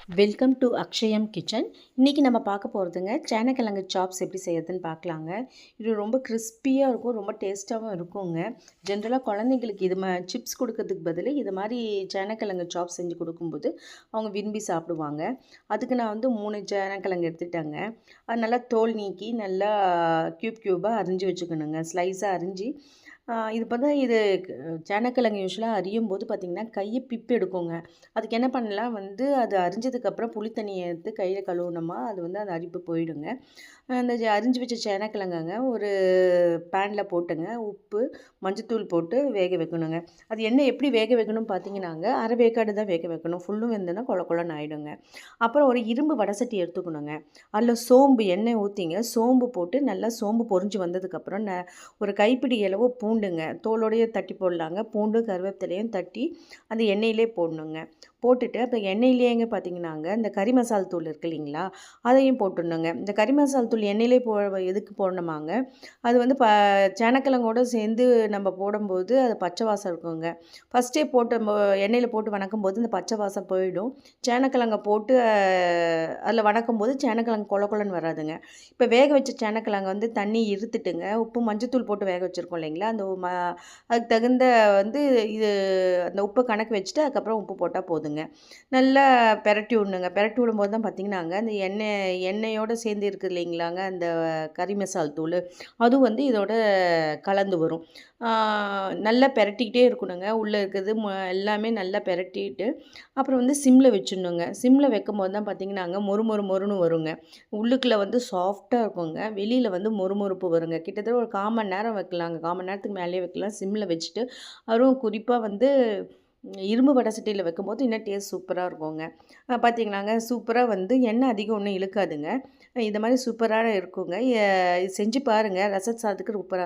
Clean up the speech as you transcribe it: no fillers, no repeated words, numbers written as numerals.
Welcome to Akshayam kitchen. இன்றைக்கி நம்ம பார்க்க போகிறதுங்க சேனக்கிழங்கு சாப்ஸ் எப்படி செய்யறதுன்னு பார்க்கலாங்க. இது ரொம்ப கிறிஸ்பியாக இருக்கும், ரொம்ப டேஸ்ட்டாகவும் இருக்குங்க. ஜென்ரலாக குழந்தைங்களுக்கு இது சிப்ஸ் கொடுக்கறதுக்கு பதில் இது மாதிரி சேனக்கிழங்கு சாப்ஸ் செஞ்சு கொடுக்கும்போது அவங்க விரும்பி சாப்பிடுவாங்க. அதுக்கு நான் வந்து 3 சேனக்கிழங்கு எடுத்துட்டேங்க. அது நல்லா தோல் நீக்கி நல்லா க்யூபாக அரிஞ்சு வச்சுக்கணுங்க. ஸ்லைஸாக அரிஞ்சு இது பார்த்தா இது சேனக்கிழங்கு யூஸ்வலாக அரியும் போது பார்த்திங்கன்னா கையை பிப்பு எடுக்குங்க. அதுக்கு என்ன பண்ணலாம் வந்து அது அரிஞ்சதுக்கப்புறம் புளி தண்ணியை எடுத்து கையில் கழுவுனோமா அது வந்து அந்த அரிப்பு போயிடுங்க. அந்த அரிஞ்சு வச்ச சேனக்கிழங்குங்க ஒரு பேனில் போட்டுங்க உப்பு மஞ்சத்தூள் போட்டு வேக வைக்கணுங்க. அது என்ன எப்படி வேக வைக்கணும்னு பார்த்தீங்கன்னாங்க அரை வேக்காடு தான் வேக வைக்கணும். ஃபுல்லும் வெந்தனா கொலன்னு ஆகிடுங்க. அப்புறம் ஒரு இரும்பு வடசட்டி எடுத்துக்கணுங்க. அதில் சோம்பு எண்ணெய் ஊற்றிங்க, சோம்பு போட்டு நல்லா சோம்பு பொரிஞ்சு வந்ததுக்கப்புறம் ஒரு கைப்பிடி அளவு பூண்டுங்க தோலோடையே தட்டி போடலாங்க. பூண்டு கருவேப்பிலையும் தட்டி அந்த எண்ணெயிலே போடணுங்க. போட்டுட்டு அப்போ எண்ணெயிலேங்க பார்த்தீங்கன்னாங்க இந்த கறி மசால் தூள் இருக்குது இல்லைங்களா, அதையும் போட்டுடணுங்க. இந்த கறி மசால் தூள் எண்ணெயிலே எதுக்கு போடணுமாங்க, அது வந்து சேனக்கிழங்கோடு சேர்ந்து நம்ம போடும்போது அது பச்சை வாசம் இருக்குங்க. ஃபஸ்ட்டே போட்டு எண்ணெயில் போட்டு வணக்கும் போது இந்த பச்சை வாசம் போயிடும். சேனக்கிழங்கை போட்டு அதில் வணக்கும் போது சேனக்கிழங்கு கொலன்னு வராதுங்க. இப்போ வேக வச்ச சேனக்கிழங்கு வந்து தண்ணி இருத்துட்டுங்க உப்பு மஞ்சத்தூள் போட்டு வேக வச்சுருக்கோம் இல்லைங்களா, அந்த அதுக்கு தகுந்த வந்து இது அந்த உப்பை கணக்கு வச்சுட்டு அதுக்கப்புறம் உப்பு போட்டால் போதுங்க. நல்லா பெரட்டி விடணுங்க. பெரட்டி விடும்போது தான் பார்த்திங்கன்னாங்க அந்த எண்ணெயோடு சேர்ந்து இருக்குது இல்லைங்களாங்க அந்த கறி மசால் தூள், அதுவும் வந்து இதோட கலந்து வரும். நல்லா பெரட்டிக்கிட்டே இருக்கணுங்க. உள்ளே இருக்கிறது எல்லாமே நல்லா பெரட்டிட்டு அப்புறம் வந்து சிம்மில் வச்சிடணுங்க. சிம்மில் வைக்கும்போது தான் பார்த்திங்கன்னாங்க மொறுன்னு வருங்க. உள்ளுக்குள்ளே வந்து சாஃப்டாக இருக்குங்க, வெளியில் வந்து மொறுப்பு வருங்க. கிட்டத்தட்ட ஒரு 1/4 மணி நேரம் வைக்கலாங்க. 1/4 மணி நேரத்துக்கு மேலேயே வைக்கலாம் சிம்மில் வச்சுட்டு. அதுவும் குறிப்பாக வந்து இரும்பு வடை சட்டியில் வைக்கும்போது இன்னும் டேஸ்ட் சூப்பராக இருக்குங்க. பார்த்திங்களாங்க சூப்பராக வந்து எண்ணெய் அதிகம் ஒன்றும் இழுக்காதுங்க. இது மாதிரி சூப்பராக இருக்குங்க. இது செஞ்சு பாருங்கள், ரசம் சாதத்துக்கு சூப்பராக